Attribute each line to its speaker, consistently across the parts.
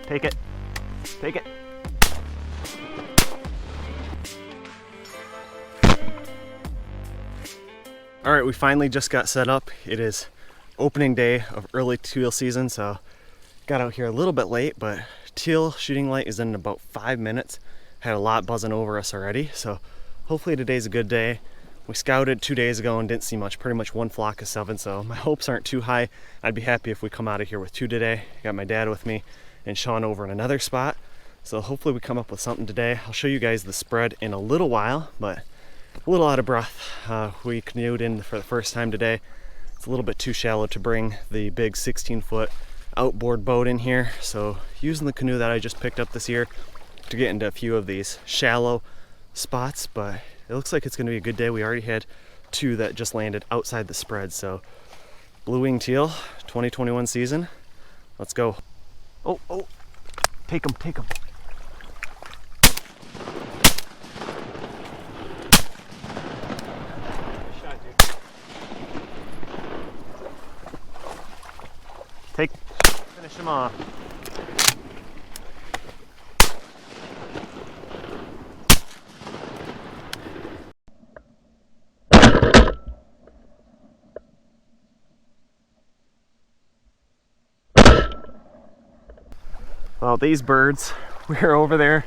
Speaker 1: Take it. Take it. All right, we finally just got set up. It is opening day of early teal season, so got out here a little bit late, but teal shooting light is in about 5 minutes. Had a lot buzzing over us already, so hopefully today's a good day. We scouted 2 days ago and didn't see much, pretty much one flock of 7, so my hopes aren't too high. I'd be happy if we come out of here with 2 today. Got my dad with me and Sean over in another spot, so hopefully we come up with something today. I'll show you guys the spread in a little while, but a little out of breath. We canoed in for the first time today. It's a little bit too shallow to bring the big 16-foot outboard boat in here, so using the canoe that I just picked up this year to get into a few of these shallow spots, but it looks like it's going to be a good day. We already had 2 that just landed outside the spread, so blue-winged teal 2021 season. Let's go. Oh, take them, take them. Finish him off. Well, these birds, we were over there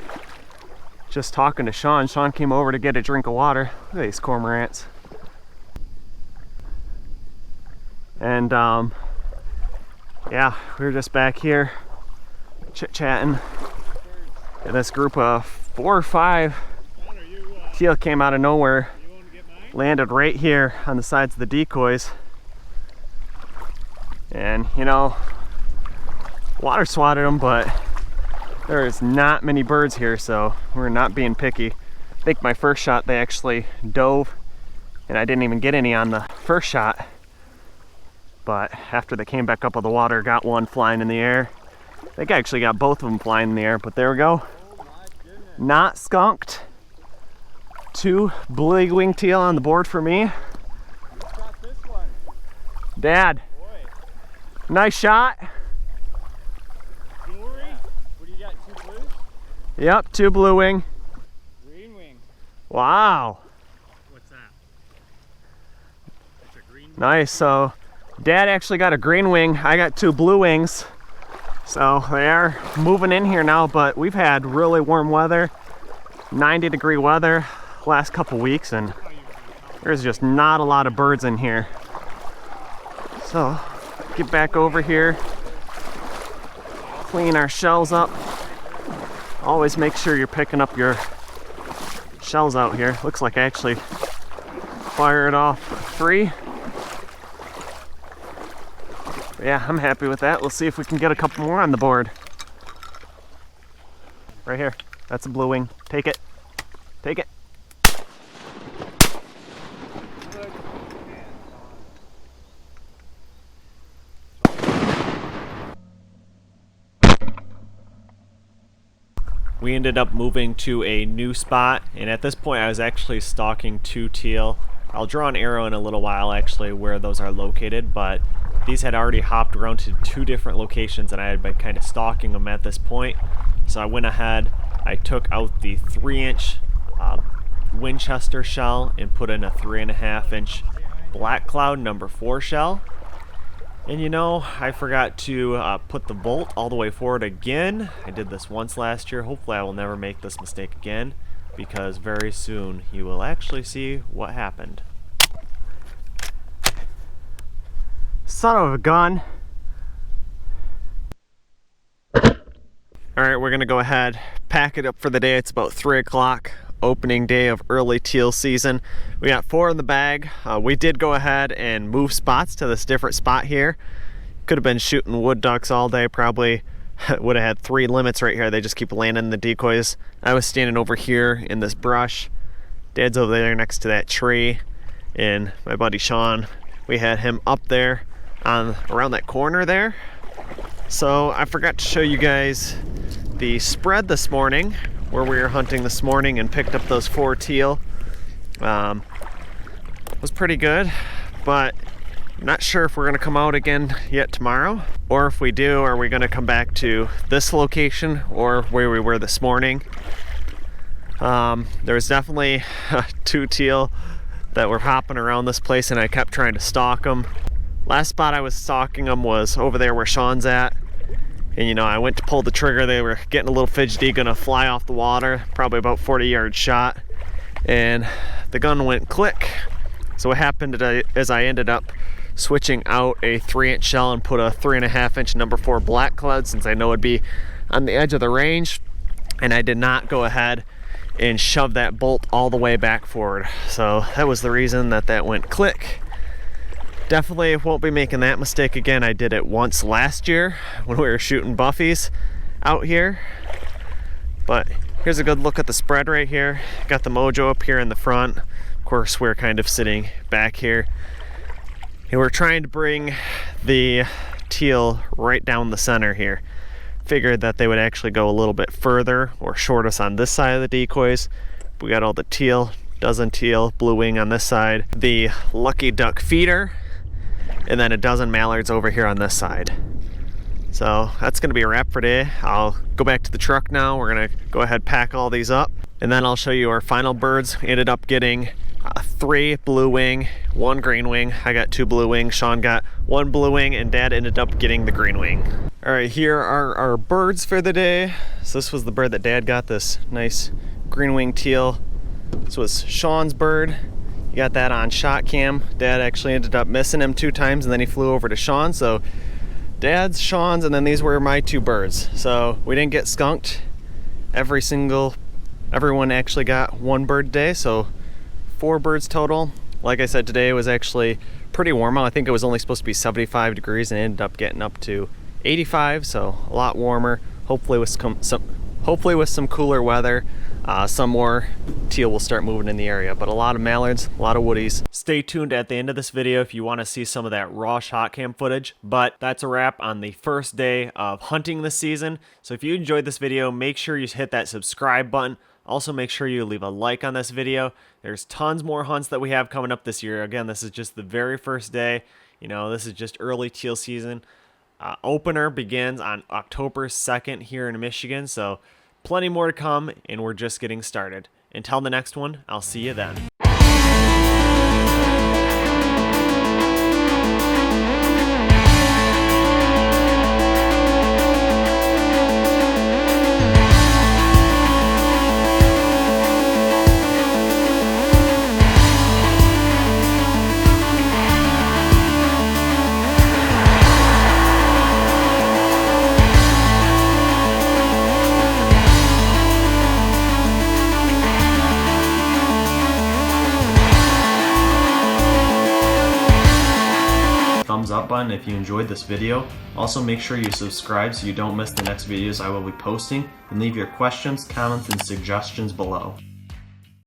Speaker 1: just talking to Sean. Sean came over to get a drink of water. Look at these cormorants. And yeah, we were just back here chit-chatting. And this group of 4 or 5 teal came out of nowhere, landed right here on the sides of the decoys. And you know, water swatted them, but there is not many birds here, so we're not being picky. I think my first shot they actually dove, and I didn't even get any on the first shot. But after they came back up with the water, got one flying in the air. I think I actually got both of them flying in the air, but there we go. Not skunked. 2 blue-winged teal on the board for me.
Speaker 2: Who shot this one?
Speaker 1: Dad.
Speaker 2: Boy.
Speaker 1: Nice shot.
Speaker 2: Jewelry? What do you got, 2 blues?
Speaker 1: Yep, 2 blue wing.
Speaker 2: Green wing.
Speaker 1: Wow.
Speaker 2: What's that? It's a green wing.
Speaker 1: Nice. So Dad actually got a green wing. I got 2 blue wings. So they are moving in here now, but we've had really warm weather, 90-degree weather last couple weeks, and there's just not a lot of birds in here. So get back over here, clean our shells up. Always make sure you're picking up your shells out here. Looks like I actually fired off 3. Yeah, I'm happy with that. Let's see if we can get a couple more on the board. Right here. That's a blue wing. Take it. Take it. We ended up moving to a new spot, and at this point I was actually stalking 2 teal. I'll draw an arrow in a little while actually where those are located, but these had already hopped around to 2 different locations and I had been kind of stalking them at this point. So I went ahead, I took out the 3-inch Winchester shell and put in a 3.5-inch Blackcloud number 4 shell. And you know, I forgot to put the bolt all the way forward again. I did this once last year. Hopefully I will never make this mistake again, because very soon you will actually see what happened. Son of a gun. Alright, we're gonna go ahead, pack it up for the day. It's about 3 o'clock, opening day of early teal season. We got 4 in the bag. We did go ahead and move spots to this different spot here. Could have been shooting wood ducks all day, probably would have had 3 limits right here. They just keep landing in the decoys. I was standing over here in this brush. Dad's over there next to that tree, and my buddy Sean, we had him up there on around that corner there. So I forgot to show you guys the spread this morning where we were hunting this morning and picked up those 4 teal. Was pretty good, but I'm not sure if we're gonna come out again yet tomorrow, or if we do, are we gonna come back to this location or where we were this morning. There was definitely 2 teal that were hopping around this place, and I kept trying to stalk them. Last spot I was stalking them was over there where Sean's at. And you know, I went to pull the trigger, they were getting a little fidgety, gonna fly off the water, probably about 40-yard shot. And the gun went click. So what happened is I ended up switching out a 3-inch shell and put a 3.5-inch number 4 Blackcloud, since I know it'd be on the edge of the range. And I did not go ahead and shove that bolt all the way back forward. So that was the reason that went click. Definitely won't be making that mistake again. I did it once last year when we were shooting Buffies out here. But here's a good look at the spread right here. Got the Mojo up here in the front. Of course, we're kind of sitting back here. And we're trying to bring the teal right down the center here. Figured that they would actually go a little bit further or short us on this side of the decoys. We got all the teal, dozen teal, blue wing on this side, the lucky duck feeder, and then a dozen mallards over here on this side. So that's gonna be a wrap for today. I'll go back to the truck now. We're gonna go ahead, pack all these up, and then I'll show you our final birds. We ended up getting 3 blue wing, 1 green wing. I got 2 blue wing, Sean got 1 blue wing, and Dad ended up getting the green wing. All right, here are our birds for the day. So this was the bird that Dad got, this nice green wing teal. This was Sean's bird. You got that on ShotKam. Dad actually ended up missing him 2 times, and then he flew over to Sean. So Dad's, Sean's, and then these were my 2 birds. So we didn't get skunked. Everyone actually got 1 bird today, so 4 birds total. Like I said, today was actually pretty warm out. I think it was only supposed to be 75 degrees and it ended up getting up to 85, so a lot warmer. Hopefully with some cooler weather, some more teal will start moving in the area, but a lot of mallards, a lot of woodies. Stay tuned at the end of this video if you want to see some of that raw ShotKam footage, but that's a wrap on the first day of hunting this season. So if you enjoyed this video, make sure you hit that subscribe button. Also, make sure you leave a like on this video. There's tons more hunts that we have coming up this year. Again, this is just the very first day. You know, this is just early teal season. Opener begins on October 2nd here in Michigan, so plenty more to come, and we're just getting started. Until the next one, I'll see you then. Thumbs up button if you enjoyed this video. Also, make sure you subscribe so you don't miss the next videos I will be posting, and leave your questions, comments, and suggestions below.